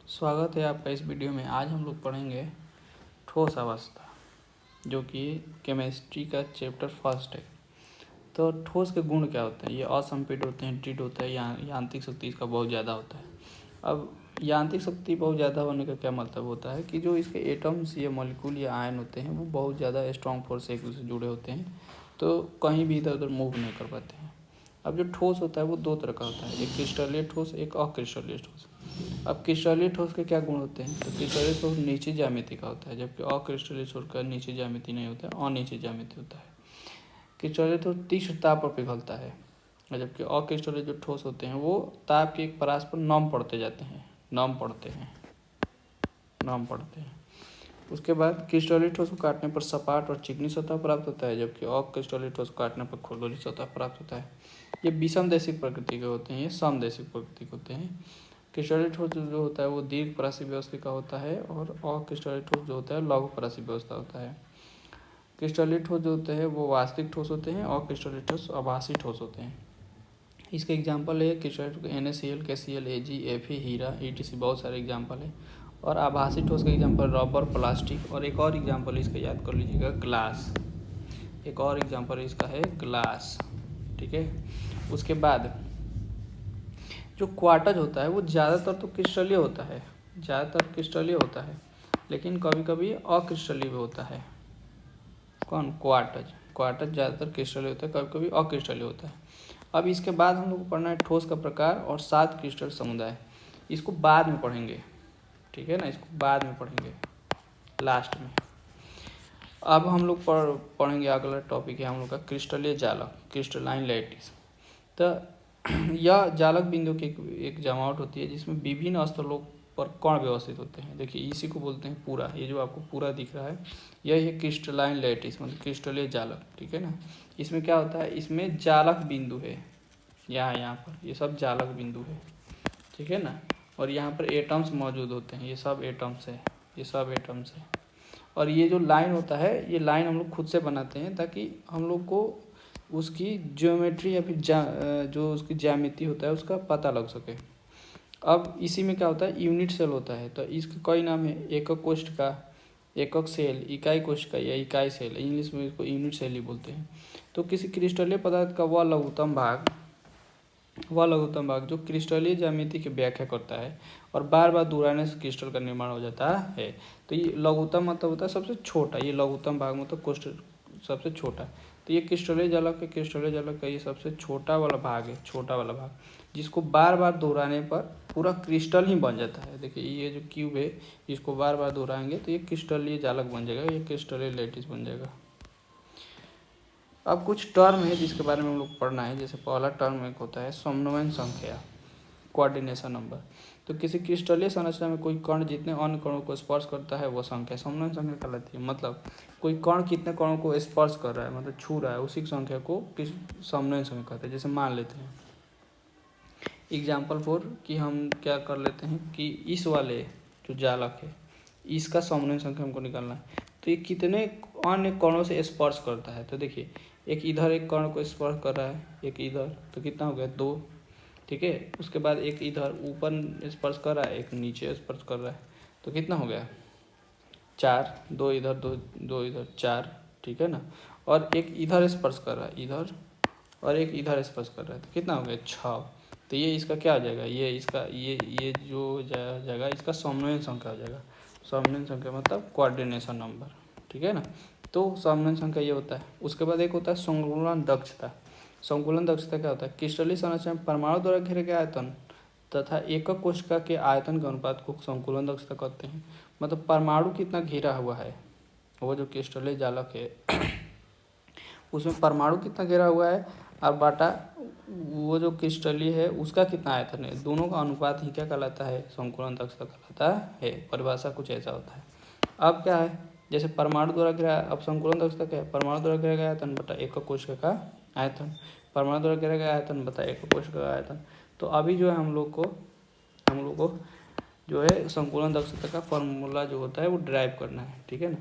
स्वागत है आपका इस वीडियो में। आज हम लोग पढ़ेंगे ठोस अवस्था, जो कि केमिस्ट्री का चैप्टर फर्स्ट है। तो ठोस के गुण क्या होते हैं? ये असंपीड होते हैं, ड्रिड होता है, यांत्रिक शक्ति इसका बहुत ज़्यादा होता है। अब यांत्रिक शक्ति बहुत ज़्यादा होने का क्या मतलब होता है कि जो इसके एटम्स या मॉलिक्यूल या आयन होते हैं वो बहुत ज़्यादा स्ट्रॉन्ग फोर्स से एक दूसरे से जुड़े होते हैं, तो कहीं भी इधर उधर मूव नहीं कर पाते हैं। अब जो ठोस होता है वो दो तरह का होता है, एक क्रिस्टलीय ठोस, एक अक्रिस्टलीय ठोस। अब क्रिस्टलीय ठोस के क्या गुण होते हैं? तो क्रिस्टलीय ठोस नीचे ज्यामिति का होता है, जबकि अक्रिस्टलीय ठोस का नीचे ज्यामिति नहीं होता है, अनीचे ज्यामिति होता है। क्रिस्टलीय ठोस तीक्ष्ण ताप पर पिघलता है, जबकि अक्रिस्टलीय जो ठोस होते हैं वो ताप के एक परास पर नम पड़ते जाते हैं, नम पड़ते हैं। उसके बाद क्रिस्टलीय ठोस को काटने पर सपाट और चिकनी सतह प्राप्त होता है, जबकि अक्रिस्टलीय ठोस को काटने पर खुरदुरी सतह प्राप्त होता है। ये विषमदैशिक प्रकृति के होते हैं, ये समदैशिक प्रकृति के होते हैं। क्रिस्टलीय ठोस जो होता है वो दीर्घ परासी व्यवस्था का होता है, और अक्रिस्टलीय ठोस जो होता है लघु परासी व्यवस्था होता है। क्रिस्टलीय ठोस जो होते हैं वो वास्तविक ठोस होते हैं, और क्रिस्टलीय ठोस आभासी ठोस होते हैं। इसके एग्जाम्पल है क्रिस्टलीय NaCl, KCl, Ag, Fe, हीरा, ETC, बहुत सारे एग्जाम्पल है। और आभासी ठोस का एग्जाम्पल रबर, प्लास्टिक, और एक और एग्जाम्पल इसका याद कर लीजिएगा, ग्लास। एक और एग्जाम्पल इसका है ग्लास, ठीक है। उसके बाद जो क्वार्टज होता है वो ज़्यादातर तो क्रिस्टलीय होता है, लेकिन कभी कभी अक्रिस्टलीय भी होता है। कौन? क्वार्टज ज़्यादातर क्रिस्टलीय होता है, कभी कभी अक्रिस्टलीय होता है। अब इसके बाद हम लोग को पढ़ना है ठोस का प्रकार और 7 क्रिस्टल समुदाय। इसको बाद में पढ़ेंगे, ठीक है ना, इसको बाद में पढ़ेंगे लास्ट में। अब हम लोग पढ़ेंगे, अगला टॉपिक है हम लोग का क्रिस्टलीय जालक, क्रिस्टलाइन लैटिस। तो यह जालक बिंदु की एक जमावट होती है जिसमें विभिन्न स्थलों पर कण व्यवस्थित होते हैं। देखिए इसी को बोलते हैं पूरा, ये जो आपको पूरा दिख रहा है यह है क्रिस्टलाइन लैटिस, मतलब क्रिस्टलीय जालक, ठीक है ना। इसमें क्या होता है, इसमें जालक बिंदु है, यहाँ पर ये सब जालक बिंदु है, ठीक है ना। और यहाँ पर एटम्स मौजूद होते हैं, ये सब एटम्स है। और ये जो लाइन होता है, ये लाइन हम लोग खुद से बनाते हैं ताकि हम लोग को उसकी ज्योमेट्री या फिर जो उसकी ज्यामिति होता है उसका पता लग सके। अब इसी में क्या होता है, यूनिट सेल होता है। तो इसके कई नाम है, एकक कोष्ठ का, एकक सेल, इकाई कोष्ठ का या इकाई सेल, इंग्लिश में इसको यूनिट सेल ही बोलते हैं। तो किसी क्रिस्टलीय पदार्थ का वह लघुत्तम भाग जो क्रिस्टलीय ज्यामिति की व्याख्या करता है और बार बार दोहराने से क्रिस्टल का निर्माण हो जाता है। तो ये लघुत्तम मतलब होता है सबसे छोटा, ये लघुत्तम भाग मतलब कोष्ठ सबसे छोटा। तो ये क्रिस्टलीय जालक का ये सबसे छोटा वाला भाग है, जिसको बार बार दोहराने पर पूरा क्रिस्टल ही बन जाता है। देखिए ये जो क्यूब है इसको बार बार दोहराएंगे तो ये क्रिस्टलीय जालक बन जाएगा, ये क्रिस्टलीय लैटिस बन जाएगा। अब कुछ टर्म है जिसके बारे में हम लोग पढ़ना है। जैसे पहला टर्म एक होता है समन्वय संख्या, कोऑर्डिनेशन नंबर। तो किसी क्रिस्टलीय संरचना में कोई कण जितने अन्य कणों को स्पर्श करता है वो संख्या समन्वय संख्या कहलाती है। मतलब कोई कण कितने कणों को स्पर्श कर रहा है, मतलब छू रहा है, उसी की संख्या को समन्वय संख्या कहते हैं। जैसे मान लेते हैं एग्जाम्पल 4 कि हम क्या कर लेते हैं कि इस वाले जो जालक है इसका समन्वय संख्या हमको निकालना है। तो ये कितने अन्य कणों से स्पर्श करता है? तो देखिए एक इधर एक कण को स्पर्श कर रहा है, एक इधर, तो कितना हो गया 2, ठीक है। उसके बाद एक इधर ऊपर स्पर्श कर रहा है, एक नीचे स्पर्श कर रहा है, तो कितना हो गया 4, 2 इधर, 2 इधर, 4, ठीक है ना। और एक इधर स्पर्श कर रहा है, इधर, और एक इधर स्पर्श कर रहा है, तो कितना हो गया 6। तो ये इसका क्या हो जाएगा, ये इसका ये जो जाएगा इसका समन्वय संख्या हो जाएगा। समन्वय संख्या मतलब कोऑर्डिनेशन नंबर, ठीक है ना। तो समन्वय संख्या ये होता है। उसके बाद एक होता है संकुलन दक्षता। संकुलन दक्षता क्या होता है, क्रिस्टलीय संरचना में परमाणु द्वारा घेरे गए आयतन तथा एकक कोशिका के आयतन के अनुपात को संकुलन दक्षता कहते हैं। मतलब परमाणु कितना घिरा हुआ है, वो जो क्रिस्टलीय जालक है उसमें परमाणु कितना घेरा हुआ है और बाटा वो जो क्रिस्टलीय है उसका कितना आयतन है, दोनों का अनुपात ही क्या कहलाता है, संकुलन दक्षता कहलाता है। परिभाषा कुछ ऐसा होता है। अब क्या है, जैसे परमाणु द्वारा घेरा, अब संकुलन दक्षता क्या है, परमाणु द्वारा घेरा गया आयतन बटा एकक कोशिका का आयतन, परमाणु द्वारा घेरा गया आयतन बता एकक कोशिका का आयतन। तो अभी जो है हम लोग को जो है संकुलन दक्षता का फॉर्मूला जो होता है वो ड्राइव करना है, ठीक है ना।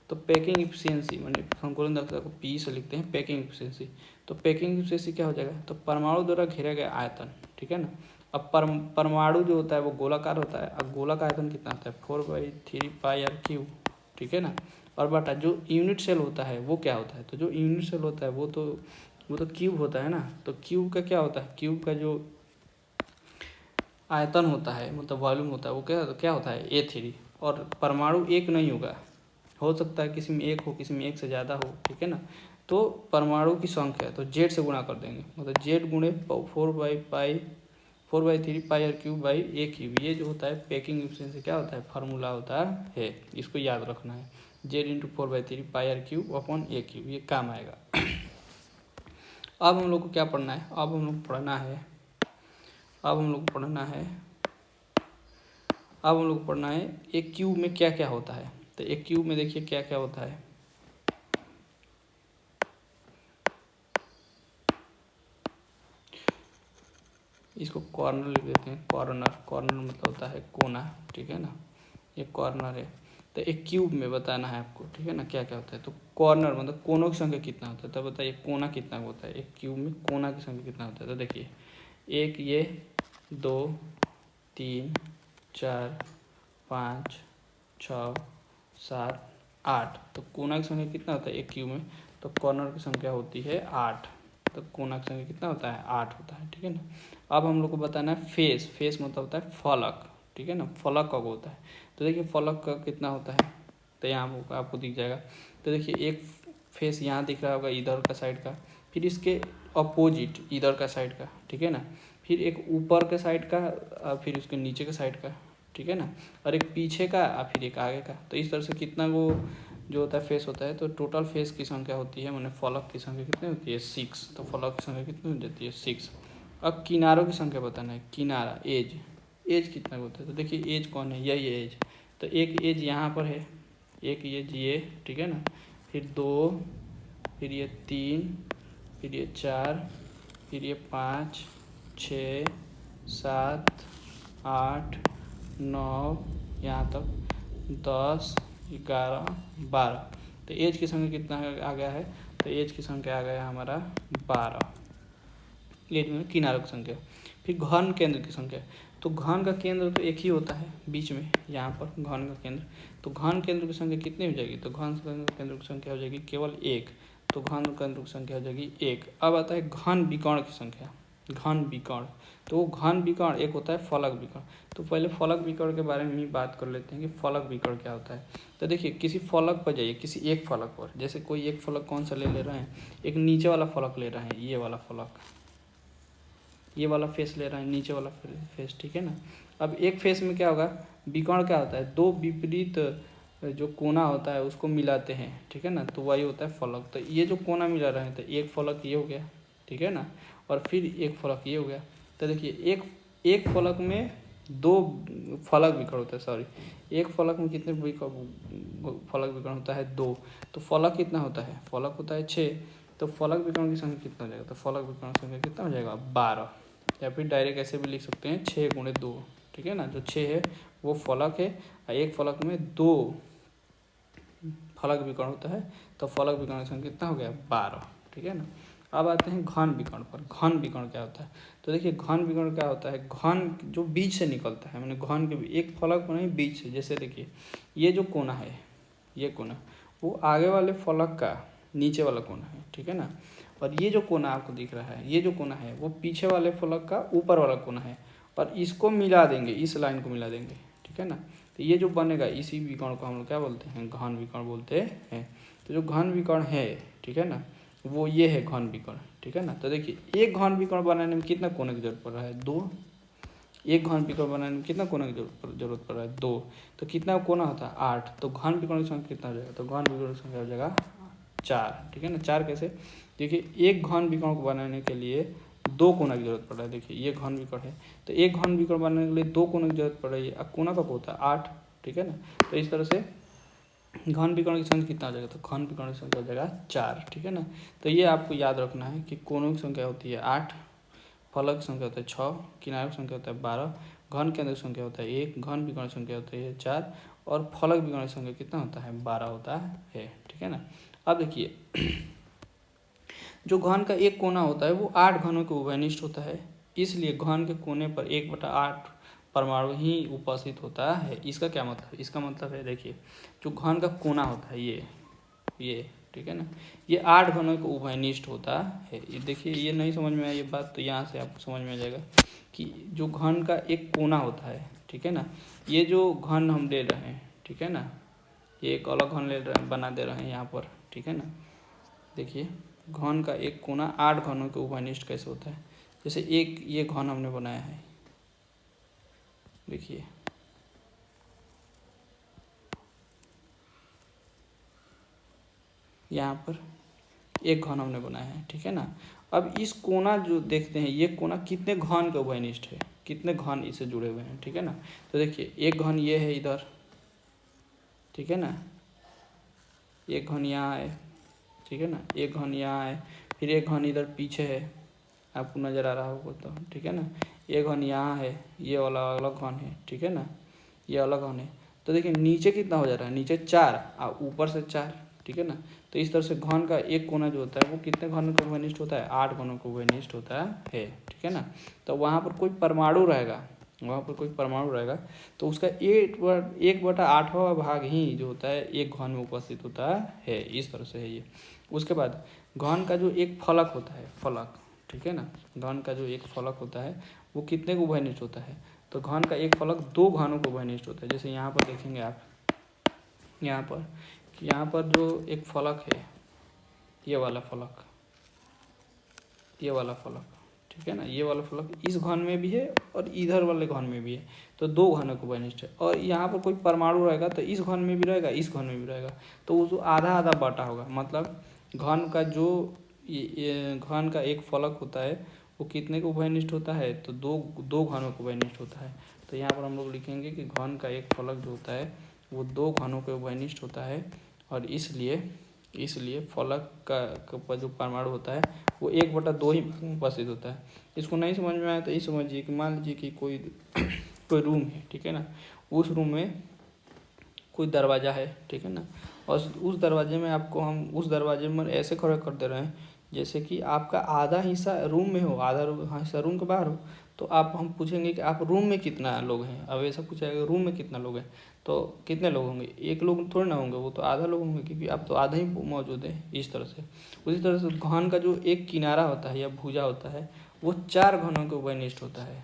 तो पैकिंग इफिशियंसी माने संकुलन दक्षता को P से लिखते हैं पैकिंग इफिशियंसी। तो पैकिंग इफिशियंसी क्या हो जाएगा, तो परमाणु द्वारा घेरा गया आयतन, ठीक है ना, अब परमाणु जो होता है वो गोलाकार होता है। अब गोला का आयतन कितना होता है 4/3πr³, ठीक है ना। और बटा जो यूनिट सेल होता है वो क्या होता है, तो जो यूनिट सेल होता है वो तो क्यूब होता है ना। तो क्यूब का क्या होता है, क्यूब का जो आयतन होता है मतलब वॉल्यूम होता है वो क्या होता है A3। और परमाणु एक नहीं होगा, हो सकता है किसी में एक हो, किसी में एक से ज़्यादा हो, ठीक है ना। तो परमाणु की संख्या तो जेड से गुणा कर देंगे, मतलब जेड गुणे 4/3πr³ ये जो होता है पैकिंग एफिशिएंसी क्या होता है, फार्मूला होता है। इसको याद रखना है, Z × 4/3πr³ ये काम आएगा। अब हम लोग को क्या पढ़ना है, अब हम लोग पढ़ना है एक क्यूब में क्या क्या होता है। तो एक क्यूब में देखिए क्या क्या होता है। इसको कॉर्नर लिख देते हैं, कॉर्नर मतलब होता है कोना, ठीक है ना, ये कॉर्नर है। तो एक क्यूब में बताना है आपको, ठीक है ना, क्या क्या होता है। तो कॉर्नर मतलब कोनों की संख्या कितना होता है, तो बताइए कोना कितना होता है, एक क्यूब में कोना की संख्या कितना होता है। तो देखिए 1, ये 2, 3, 4, 5, 6, 7, 8। तो कोना की संख्या कितना होता है एक क्यूब में, तो कॉर्नर की संख्या होती है 8। तो कोना की संख्या कितना होता है 8 होता है, ठीक है ना। अब हम लोग को बताना है फेस मतलब होता है फलक, ठीक है ना, फलक कब होता है। तो देखिए फलक का कितना होता है, तो यहाँ आपको दिख जाएगा। तो देखिए एक फेस यहाँ दिख रहा होगा इधर का साइड का, फिर इसके अपोजिट इधर का साइड का, ठीक है ना, फिर एक ऊपर के साइड का, फिर उसके नीचे के साइड का, ठीक है ना, और एक पीछे का और फिर एक आगे का। तो इस तरह से कितना वो जो होता है फेस होता है। तो टोटल फेस की संख्या होती है, मैंने फलक की संख्या कितनी होती है 6। तो फलक की संख्या कितनी हो जाती है 6। अब किनारों की संख्या बताना है, किनारा एज कितना होता है। तो देखिए एज कौन है, यही एज। तो एक एज यहाँ पर है, एक एज ये, ठीक है ना, फिर 2, फिर ये 3, फिर ये 4, फिर ये 5, 6, 7, 8, 9, यहाँ तक 10, 11, 12। तो एज की संख्या कितना आ गया है, तो एज की संख्या आ गया हमारा 12, एज में किनारों की संख्या। फिर घन केंद्र की संख्या, तो घन का केंद्र तो एक ही होता है बीच में, यहाँ पर घन का केंद्र। तो घन केंद्र की संख्या कितनी हो जाएगी, तो घन केंद्र की संख्या हो जाएगी केवल 1। तो घन केंद्र की संख्या हो जाएगी 1। अब आता है घन विकर्ण की संख्या, घन विकर्ण। तो घन विकर्ण एक होता है फलक विकर्ण। तो पहले फलक विकर्ण के बारे में ही बात कर लेते हैं कि फलक विकर्ण क्या होता है। तो देखिए किसी फलक पर जाइए, किसी एक फलक पर, जैसे कोई एक फलक कौन सा ले रहे हैं, एक नीचे वाला फलक ले रहे हैं, ये वाला फलक, ये वाला फेस ले रहे हैं, नीचे वाला फेस, ठीक है ना। अब एक फेस में क्या होगा, विकर्ण क्या होता है, दो विपरीत जो कोना होता है उसको मिलाते हैं, ठीक है ना, तो वही होता है फलक। तो ये जो कोना मिला रहे हैं, तो एक फलक ये हो गया, ठीक है ना, और फिर एक फलक ये हो गया। तो देखिए एक फलक में दो फलक विकर्ण होता है, सॉरी, एक फलक में कितने फलक विकर्ण होता है 2। तो फलक कितना होता है, फलक होता है 6। तो फलक विकर्ण की संख्या कितना हो जाएगा, तो फलक विकर्ण की संख्या कितना हो जाएगा 12। या फिर डायरेक्ट ऐसे भी लिख सकते हैं 6 × 2, ठीक है ना। जो 6 है वो फलक है, और एक फलक में 2 फलक विकर्ण होता है। तो फलक विकर्ण की संख्या कितना हो गया 12, ठीक है ना। अब आते हैं घन विकर्ण पर। घन विकर्ण क्या होता है, तो देखिए घन विकर्ण क्या होता है, घन जो बीच से निकलता है, मैंने घन के एक फलक पर नहीं बीच से। जैसे देखिए ये जो कोना है, ये कोना वो आगे वाले फलक का नीचे वाला कोना है, ठीक है ना। और ये जो कोना आपको दिख रहा है, ये जो कोना है वो पीछे वाले फलक का ऊपर वाला कोना है। और इसको मिला देंगे, इस लाइन को मिला देंगे, ठीक है ना। तो ये जो बनेगा इसी विकर्ण को हम लोग क्या बोलते हैं, घन विकर्ण बोलते हैं। तो जो घन विकर्ण है, ठीक है ना, वो ये है घन विकर्ण, ठीक है ना। तो देखिए एक घन विकर्ण बनाने में कितना कोने की जरूरत पड़ रहा है 2। एक घन विकर्ण बनाने में कितना कोने की जरूरत पड़ रहा है 2। तो कितना कोना होता है 8। तो घन विकर्ण की संख्या कितना हो जाएगा, तो घन विकर्ण की संख्या हो जाएगा 4, ठीक है ना। 4 कैसे, देखिए एक घन विकर्ण को बनाने के लिए 2 कोना की जरूरत पड़ रहा है। देखिए ये घन विकर्ण है, तो एक घन विकर्ण बनाने के लिए 2 कोना की जरूरत पड़ रही है। अब कोना कब होता है 8, ठीक है ना। तो इस तरह से घन विकर्ण की संख्या कितना हो जाएगा, तो घन विकर्ण की संख्या हो जाएगा 4, ठीक है ना। तो ये आपको याद रखना है कि कोनों की संख्या होती है 8, फलक की संख्या होता है 6, किनारों की संख्या होता है 12, घन केंद्र की संख्या होता है 1, घन विकर्ण की संख्या होती है 4, और फलक विकर्ण की संख्या कितना होता है 12 होता है, ठीक है ना। अब देखिए जो घन का एक कोना होता है वो 8 घनों के उभयनिष्ठ होता है। इसलिए घन के कोने पर 1/8 परमाणु ही उपस्थित होता है। इसका क्या मतलब, इसका मतलब है देखिए, जो घन का कोना होता है ये ठीक है ना, ये 8 घनों के उभयनिष्ठ होता है। ये देखिए, ये नहीं समझ में आया ये बात तो यहाँ से आपको समझ में आ जाएगा कि जो घन का एक कोना होता है, ठीक है ना, ये जो घन हम ले रहे हैं, ठीक है ना, ये एक अलग घन ले रहे हैं, बना दे रहे हैं यहाँ पर, ठीक है ना। देखिए, घन का एक कोना 8 घनों के उभयनिष्ठ कैसे होता है। जैसे एक ये घन हमने बनाया है, देखिए यहाँ पर एक घन हमने बनाया है, ठीक है ना। अब इस कोना जो देखते हैं, ये कोना कितने घन के उभयनिष्ठ है, कितने घन इससे जुड़े हुए हैं, ठीक है ना। तो देखिए, एक घन ये है इधर, ठीक है ना, एक घन यहाँ है, ठीक है ना, एक घन यहाँ है, फिर एक घन इधर पीछे है, आपको नज़र आ रहा होगा तो, ठीक है ना। एक घन यहाँ है, ये वाला अलग घन है, ठीक है ना, ये अलग घन है। तो देखिए नीचे कितना हो जा रहा है, नीचे 4 और ऊपर से 4, ठीक है ना। तो इस तरह से घन का एक कोना जो होता है वो कितने घनों को उभयनिष्ठ होता है, 8 घनों को उभयनिष्ठ होता है, ठीक है ना। तो वहाँ पर कोई परमाणु रहेगा, वहाँ पर कोई परमाणु रहेगा तो उसका 1/8वां भाग ही जो होता है एक घन में उपस्थित होता है। इस तरह से है ये। उसके बाद घन का जो एक फलक होता है, फलक, ठीक है ना, घन का जो एक फलक होता है वो कितने को उभयनिष्ठ होता है। तो घन का एक फलक 2 घनों को उभयनिष्ठ होता है। जैसे यहाँ पर देखेंगे आप, यहाँ पर जो एक फलक है, ये वाला फलक, ये वाला फलक, ठीक है ना, ये वाला फलक इस घन में भी है और इधर वाले घन में भी है, तो 2 घनों को उभयनिष्ठ है। और यहाँ पर कोई परमाणु रहेगा तो इस घन में भी रहेगा, इस घन में भी रहेगा, तो वो जो आधा आधा बांटा होगा, मतलब घन का जो ये घन का एक फलक होता है वो कितने को उभयनिष्ठ होता है, तो दो घनों को उभयनिष्ठ होता है। तो यहाँ पर हम लोग लिखेंगे कि घन का एक फलक जो होता है वो 2 घनों के उभयनिष्ठ होता है, और इसलिए फलक का जो परमाणु होता है वो 1/2 ही उपस्थित होता है। इसको नहीं समझ में आया तो ये समझिए कि मान लीजिए कि कोई रूम है, ठीक है ना, उस रूम में कोई दरवाज़ा है, ठीक है ना, और उस दरवाजे में आपको हम उस दरवाजे में ऐसे खड़ा कर दे रहे हैं जैसे कि आपका आधा हिस्सा रूम में हो, आधा हिस्सा रूम के बाहर हो। तो आप हम पूछेंगे कि आप रूम में कितना लोग हैं, अब ऐसा पूछेगा रूम में कितना लोग हैं, तो कितने लोग होंगे, एक लोग थोड़े ना होंगे, वो तो आधा लोग होंगे, क्योंकि आप तो आधा ही मौजूद है। इस तरह से उसी तरह से घन का जो एक किनारा होता है या भुजा होता है वो 4 घनों के उभयनिष्ठ होता है,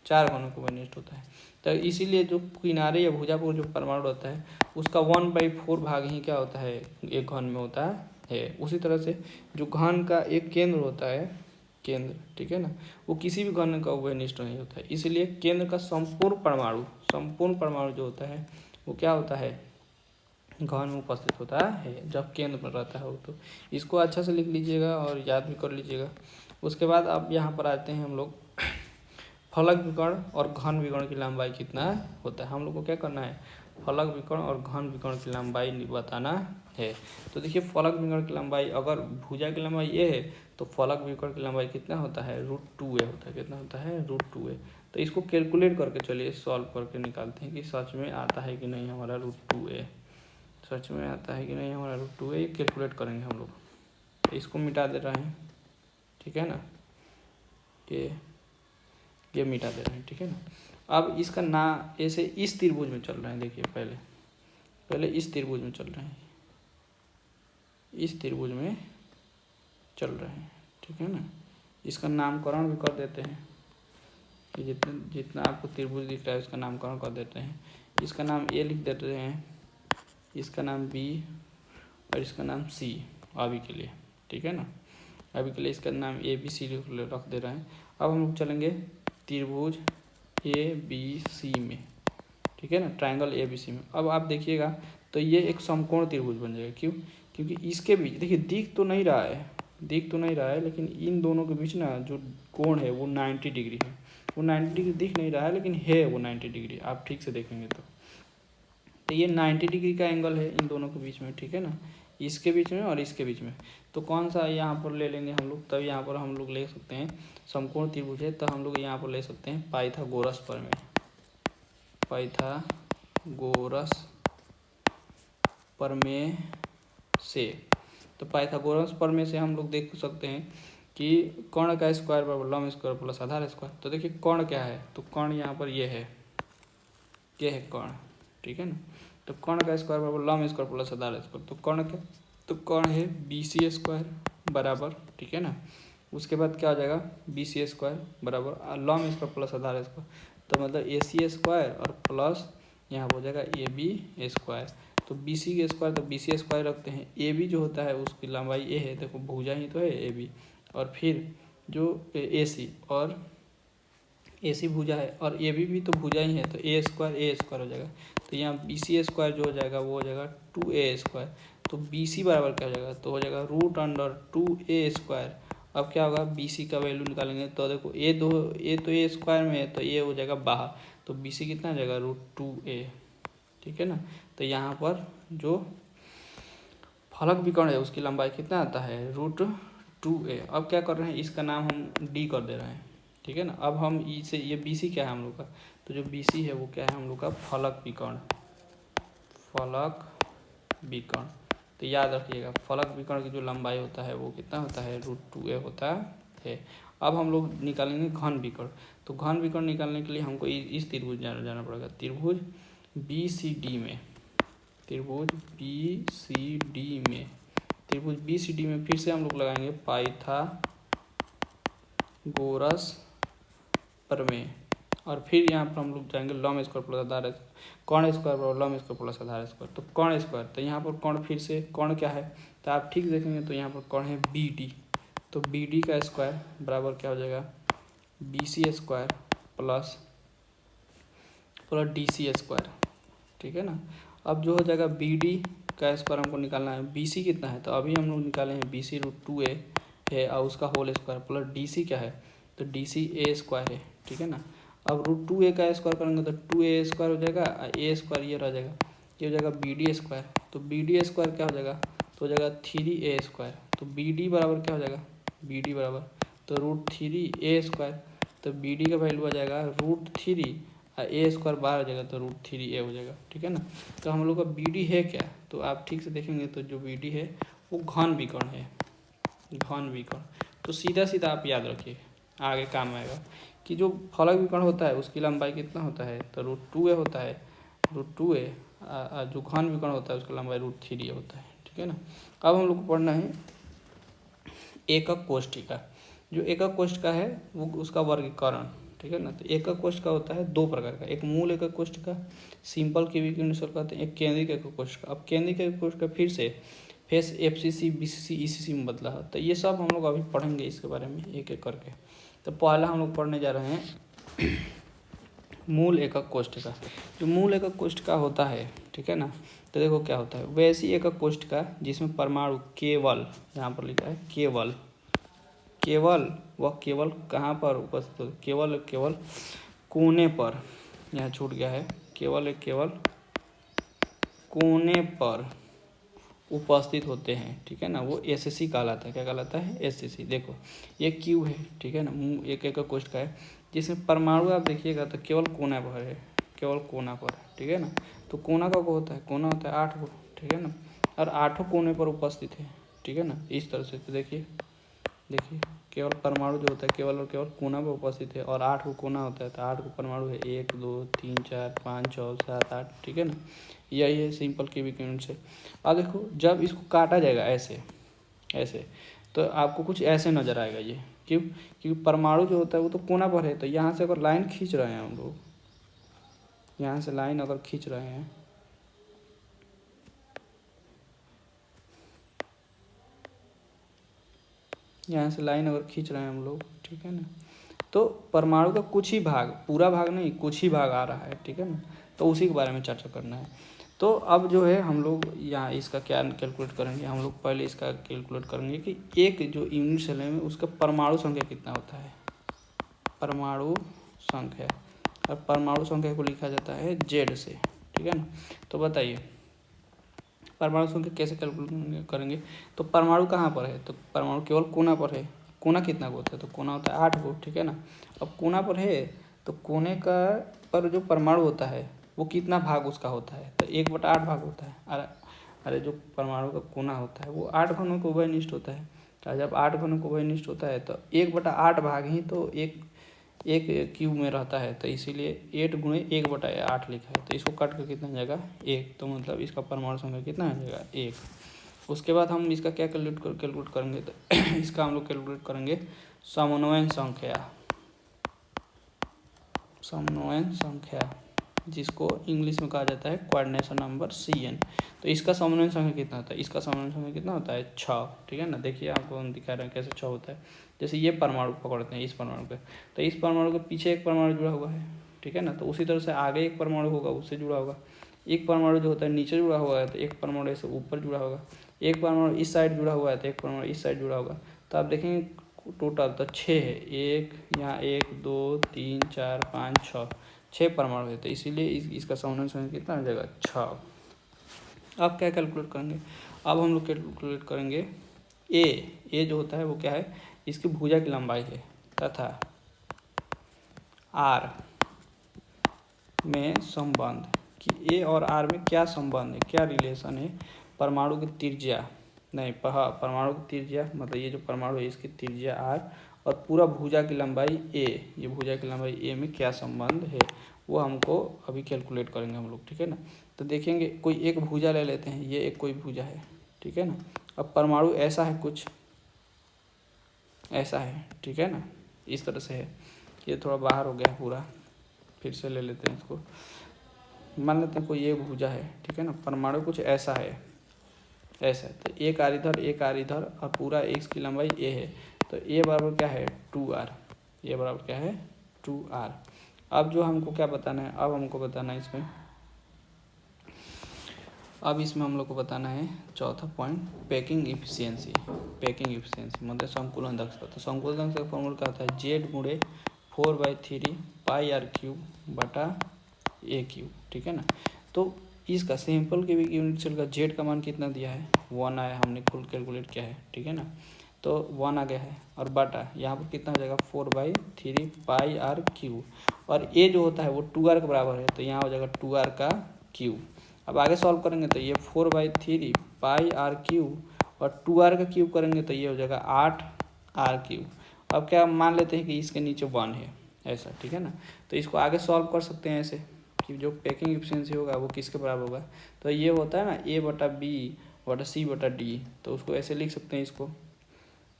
4 घनों के उभयनिष्ठ होता है। तो इसीलिए जो किनारे या भुजा पर जो परमाणु होता है उसका 1/4 भाग ही क्या होता है, एक घन में होता है। उसी तरह से जो घन का एक केंद्र होता है, केंद्र, ठीक है ना, वो किसी भी घन का उभयनिष्ठ नहीं होता है। इसलिए केंद्र का संपूर्ण परमाणु जो होता है वो क्या होता है, घन में उपस्थित होता है जब केंद्र पर रहता है वो। तो इसको अच्छा से लिख लीजिएगा और याद भी कर लीजिएगा। उसके बाद अब यहाँ पर आते हैं हम लोग, फलक विकर्ण और घन विकर्ण की लंबाई कितना होता है। हम लोग को क्या करना है, फलक विकर्ण और घन विकर्ण की लंबाई बताना है। तो देखिए, फलक विकर्ण की लंबाई, अगर भुजा की लंबाई ये है तो फलक विकर्ण की लंबाई कितना होता है, √2a होता है। कितना होता है, √2a। तो इसको कैलकुलेट करके चलिए सॉल्व करके निकालते हैं कि सच में आता है कि नहीं हमारा √2a, सच में आता है कि नहीं हमारा √2a। ये कैलकुलेट करेंगे हम लोग। तो इसको मिटा दे रहे हैं, ठीक है ना, ये मिटा दे रहे हैं, ठीक है ना। अब इसका ना ऐसे इस त्रिभुज में चल रहे हैं, देखिए पहले इस त्रिभुज में चल रहे हैं, इस त्रिभुज में चल रहे हैं, ठीक है ना। इसका नामकरण भी कर देते हैं कि जितना आपको त्रिभुज दिख रहा है उसका नामकरण कर देते हैं। इसका नाम ए लिख देते हैं, इसका नाम बी और इसका नाम सी अभी के लिए, ठीक है ना। अभी के लिए इसका नाम ABC रख दे रहे हैं। अब हम लोग चलेंगे त्रिभुज ABC में, ठीक है ना, ट्रायंगल ABC में। अब आप देखिएगा तो ये एक समकोण त्रिभुज बन जाएगा। क्यों, क्योंकि इसके बीच देखिए दिख तो नहीं रहा है, लेकिन इन दोनों के बीच ना जो कोण है वो 90 डिग्री है। वो 90 डिग्री दिख नहीं रहा है लेकिन है वो 90 डिग्री, आप ठीक से देखेंगे तो ये 90 डिग्री का एंगल है इन दोनों के बीच में, ठीक है ना, इसके बीच में और इसके बीच में। तो कौन सा यहाँ पर ले लेंगे हम लोग, तब यहाँ पर हम लोग ले सकते हैं समकोण त्रिभुज है तो हम लोग यहाँ पर ले सकते हैं पाइथागोरस प्रमेय, पाइथागोरस प्रमेय से। तो पाइथागोरस प्रमेय से हम लोग देख सकते हैं कि कर्ण का स्क्वायर बराबर लंब स्क्वायर प्लस आधार स्क्वायर। तो देखिए कर्ण क्या है, तो कर्ण यहाँ पर ये है कर्ण, ठीक है ना। तो कर्ण का स्क्वायर बराबर लंब स्क्वायर प्लस आधार स्क्वायर। तो कर्ण क्या, तो कर्ण है BC स्क्वायर बराबर, ठीक है ना। उसके बाद क्या हो जाएगा, BC स्क्वायर बराबर लंब स्क्वायर प्लस आधार स्क्वायर। तो मतलब AC स्क्वायर और प्लस यहाँ हो जाएगा AB स्क्वायर। तो BC के स्क्वायर तो BC स्क्वायर रखते हैं। AB जो होता है उसकी लंबाई A है, देखो भुजा ही तो है AB, और फिर जो AC और AC भुजा है और AB भी तो भुजा ही है, तो A स्क्वायर हो जाएगा। तो यहाँ BC स्क्वायर जो हो जाएगा वो हो जाएगा 2A स्क्वायर। तो BC बराबर क्या हो जाएगा, तो हो जाएगा √2A स्क्वायर। अब क्या होगा, BC का वैल्यू निकालेंगे तो देखो A तो A स्क्वायर में है, तो A हो जाएगा बाहर, तो BC कितना हो जाएगा √2A, ठीक है ना। तो यहाँ पर जो फलक विकर्ण है उसकी लंबाई कितना आता है, √2A। अब क्या कर रहे हैं, इसका नाम हम D कर दे रहे हैं, ठीक है ना। अब हम इसे, ये BC क्या है हम लोग का, तो जो BC है वो क्या है हम लोग का, फलक विकर्ण। तो याद रखिएगा फलक विकर्ण की जो लंबाई होता है वो कितना होता है, √2A होता है। अब हम लोग निकालेंगे घन विकर्ण। तो घन विकर्ण निकालने के लिए हमको इस त्रिभुज जाना पड़ेगा, त्रिभुज BCD में फिर से हम लोग लगाएंगे पाइथागोरस प्रमेय। और फिर यहाँ पर हम लोग जाएंगे लंब स्क्वायर प्लस आधार कर्ण स्क्वायर बराबर लंब स्क्वायर प्लस आधार स्क्वायर। तो कर्ण स्क्वायर, तो यहाँ पर कर्ण, फिर से कर्ण क्या है, तो आप ठीक देखेंगे तो यहाँ पर कर्ण है BD। तो BD का स्क्वायर बराबर क्या हो जाएगा, BC square plus DC square, ठीक है ना। अब जो हो जाएगा BD का स्क्वायर हमको निकालना है, BC कितना है, तो अभी हम लोग निकाले हैं BC √2A है और उसका होल स्क्वायर प्लस DC क्या है, तो DC A स्क्वायर है, ठीक है ना। अब √2A का स्क्वायर करेंगे तो 2A स्क्वायर हो जाएगा, A स्क्वायर ये रह जाएगा, ये हो जाएगा BD स्क्वायर। तो BD स्क्वायर क्या हो जाएगा, तो हो जाएगा 3A स्क्वायर। तो BD बराबर क्या हो जाएगा, BD बराबर तो √3A स्क्वायर। तो BD का वैल्यू आ जाएगा √3 और A स्क्वायर बाहर हो जाएगा तो √3A हो जाएगा, ठीक है ना। तो हम लोग का BD है क्या, तो आप ठीक से देखेंगे तो जो BD है वो घन विकर्ण है, घन विकर्ण। तो सीधा आप याद रखिए, आगे काम आएगा कि जो फलक विकर्ण होता है उसकी लंबाई कितना होता है, तो √2A होता है, √2A। जो घन विकर्ण होता है उसका लंबाई √3A होता है, ठीक है ना। अब हम लोग को पढ़ना है एकक कोष्ठिका। जो एकक कोष्ठिका है वो उसका वर्गीकरण, ठीक है ना। तो एकक कोष्ठिका होता है दो प्रकार का, एक मूल एकक कोष्ठिका सिंपल क्यूबिक यूनिट कहते हैं, एक केंद्रिक एकक कोष्ठिका। अब केंद्रिक एकक कोष्ठिका फिर से फेस FCC BCC ECC में बदला है। तो ये सब हम लोग अभी पढ़ेंगे इसके बारे में एक एक करके। तो पहला हम लोग पढ़ने जा रहे हैं मूल एकक कोष्ठिका। जो मूल एकक कोष्ठिका होता है, ठीक है ना, तो देखो क्या होता है, वैसी एकक कोष्ठिका जिसमें परमाणु केवल, यहाँ पर लिखा है केवल कहाँ पर उपस्थित, केवल कोने पर, यहाँ छूट गया है, केवल कोने पर उपस्थित होते हैं, ठीक है ना, वो SC कहलाता है। क्या कहलाता है, SC। देखो ये Q है, ठीक है ना, एक एकक कोष्ठिका है जिसमें परमाणु आप देखिएगा तो केवल कोना पर है, ठीक है ना। तो कोना का को होता है, कोना होता है 8 गो, ठीक है ना, और 8 कोने पर उपस्थित है, ठीक है ना, इस तरह से। तो देखिए केवल परमाणु जो होता है केवल और केवल कोना पर उपस्थित है, और 8 को कोना होता है, तो 8 को परमाणु है, 1 2 3 4 5 6 7 8, ठीक है ना। यही है सिंपल क्यूबिक यूनिट से। अब देखो जब इसको काटा जाएगा ऐसे तो आपको कुछ ऐसे नज़र आएगा ये, क्योंकि परमाणु जो होता है वो तो कोना पर है। तो यहाँ से अगर लाइन खींच रहे हैं हम लोग, यहाँ से लाइन अगर खींच रहे हैं, हम लोग, ठीक है ना, तो परमाणु का कुछ ही भाग, पूरा भाग नहीं, कुछ ही भाग आ रहा है, ठीक है ना। तो उसी के बारे में चर्चा करना है। तो अब जो है हम लोग यहाँ इसका क्या कैलकुलेट करेंगे, हम लोग पहले इसका कैलकुलेट करेंगे कि एक जो यूनिट सेल है उसका परमाणु संख्या कितना होता है, परमाणु संख्या। और परमाणु संख्या को लिखा जाता है Z से, ठीक है ना। तो बताइए परमाणु संख्या कैसे कैलकुलेट करेंगे। तो परमाणु कहाँ पर है, तो परमाणु केवल कोना पर है। कोना कितना को होता है, तो कोना होता है 8 गो, ठीक है ना। अब कोना पर है तो कोने का पर जो परमाणु होता है वो कितना भाग उसका होता है, तो 1/8 भाग होता है। अरे जो परमाणु का कोना होता है वो 8 घनों को उभयनिष्ठ होता है। क्या जब 8 घनों को वही निष्ठ होता है तो 1/8 भाग ही तो एक एक क्यूब में रहता है, तो इसीलिए 8 गुणे 1/8 लिखा है। तो इसको काट कर कितना हो जाएगा 1, तो मतलब इसका परमाणु संख्या कितना हो जाएगा 1। उसके बाद हम इसका क्या कैलकुलेट करेंगे, तो इसका हम लोग कैलकुलेट करेंगे समन्वयन संख्या, जिसको इंग्लिश में कहा जाता है कोऑर्डिनेशन नंबर CN। तो इसका समन्वयन संख्या कितना होता है, इसका समन्वयन संख्या कितना होता है 6। ठीक है ना, देखिए आपको हम दिखा रहे हैं कैसे 6 होता है। जैसे ये परमाणु पकड़ते हैं, इस परमाणु पे, तो इस परमाणु के पीछे एक परमाणु जुड़ा हुआ है। ठीक है ना, तो उसी तरह से आगे एक परमाणु होगा, उससे जुड़ा होगा। एक परमाणु जो होता है नीचे जुड़ा हुआ है, तो एक परमाणु ऐसे ऊपर जुड़ा होगा। एक परमाणु इस साइड जुड़ा हुआ है, तो एक परमाणु इस साइड जुड़ा होगा। तो आप देखेंगे टोटल तो 6 है, एक यहाँ 1 2 3 4 5 6 परमाणु है, तो इसीलिए इसका समन्वय संख्या कितना हो जाएगा 6। अब क्या कैलकुलेट करेंगे, अब हम लोग कैलकुलेट करेंगे ए जो होता है वो क्या है, इसकी भुजा की लंबाई है, तथा आर में संबंध कि ए और आर में क्या संबंध है, क्या रिलेशन है। परमाणु की त्रिज्या नहीं, परमाणु की त्रिज्या मतलब ये जो परमाणु है इसकी त्रिज्या आर और पूरा भुजा की लंबाई ए, ये भुजा की लंबाई ए में क्या संबंध है वो हमको अभी कैलकुलेट करेंगे हम लोग। ठीक है ना, तो देखेंगे कोई एक भुजा ले लेते हैं, ये एक कोई भुजा है। ठीक है ना, अब परमाणु ऐसा है, कुछ ऐसा है। ठीक है ना, इस तरह से है, ये थोड़ा बाहर हो गया पूरा, फिर से ले लेते हैं इसको। मान लेते हैं कोई ये भुजा है। ठीक है ना, परमाणु कुछ ऐसा है, ऐसा है, तो एक आर इधर और पूरा एक्स की लंबाई ए है, तो ए बराबर क्या है 2r, ये बराबर क्या है 2r। अब जो हमको क्या बताना है, अब हमको बताना है इसमें, अब इसमें हम लोग को बताना है चौथा पॉइंट, पैकिंग इफिशियंसी मतलब संकुलन दक्षता। तो संकुलन दक्षता का फॉर्मूला क्या होता है, जेड गुणे 4/3 πr³ बटा a³। ठीक है ना, तो इसका सिंपल क्यूबिक यूनिट सेल का जेड का मान कितना दिया है 1 आया, हमने कुल कैलकुलेट किया है। ठीक है ना, तो 1 आ गया है, और बटा यहाँ पर कितना हो जाएगा 4/3 πr³, और ए जो होता है वो 2r के बराबर है, तो यहाँ हो जाएगा 2r³। अब आगे सॉल्व करेंगे तो ये 4/3 πr³ और 2r का क्यूब करेंगे तो ये हो जाएगा 8r³। अब क्या मान लेते हैं कि इसके नीचे 1 है ऐसा। ठीक है ना, तो इसको आगे सॉल्व कर सकते हैं ऐसे कि जो पैकिंग एफिशिएंसी होगा वो किसके बराबर होगा, तो ये होता है ना A/B/C/D, तो उसको ऐसे लिख सकते हैं इसको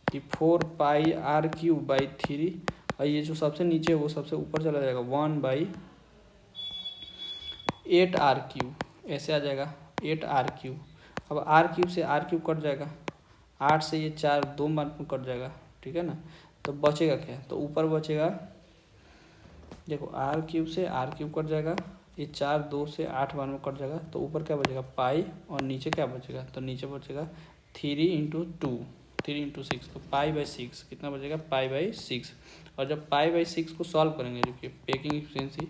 कि 4πr³/3, और ये जो सबसे नीचे है वो सबसे ऊपर चला जाएगा 1/8r³, ऐसे आ जाएगा 8r³। अब r³ से r³ कट जाएगा, 8 से ये 4 2 बार में कट जाएगा। ठीक है ना, तो बचेगा क्या, तो ऊपर बचेगा, देखो r³ से r³ कट जाएगा, ये 4 2 से 8 बार में कट जाएगा, तो ऊपर क्या बचेगा पाई, और नीचे क्या बचेगा, तो नीचे बचेगा 3 × 2 3 × 6, तो π/6 कितना बचेगा π/6। और जब π/6 को सॉल्व करेंगे, देखिए पैकिंग एफिशिएंसी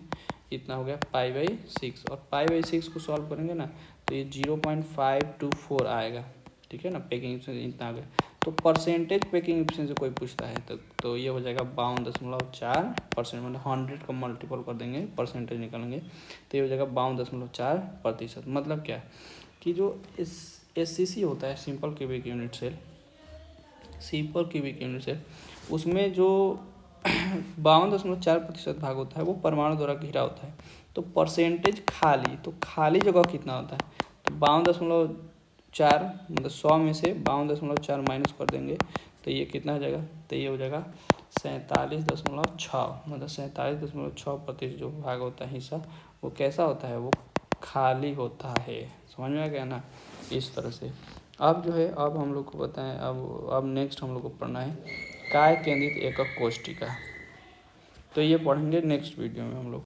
इतना हो गया π/6, और π/6 को सॉल्व करेंगे ना तो ये 0.524 आएगा। ठीक है ना, पैकिंग एफिशिएंसी इतना आ गया। तो परसेंटेज पैकिंग एफिशिएंसी कोई पूछता है तो ये हो जाएगा 52.4%, मतलब 100 का मल्टीपल कर देंगे, परसेंटेज निकालेंगे तो ये हो जाएगा 52.4%। मतलब क्या कि जो SCC होता है, सिंपल क्यूबिक यूनिट सेल, उसमें जो 52.4% भाग होता है वो परमाणु द्वारा घिरा होता है। तो परसेंटेज खाली, तो खाली जगह कितना होता है, तो 52.4 मतलब 100 में से 52.4 माइनस कर देंगे तो ये कितना हो जाएगा, तो ये हो जाएगा 47.6, मतलब 47.6% जो भाग होता है हिस्सा वो कैसा होता है, वो खाली होता है। समझ में आ गया ना, इस तरह से। अब जो है, अब हम लोग को बताएं, अब नेक्स्ट हम लोग को पढ़ना है काय केंद्रित एकक कोष्टिका, तो ये पढ़ेंगे नेक्स्ट वीडियो में हम लोग।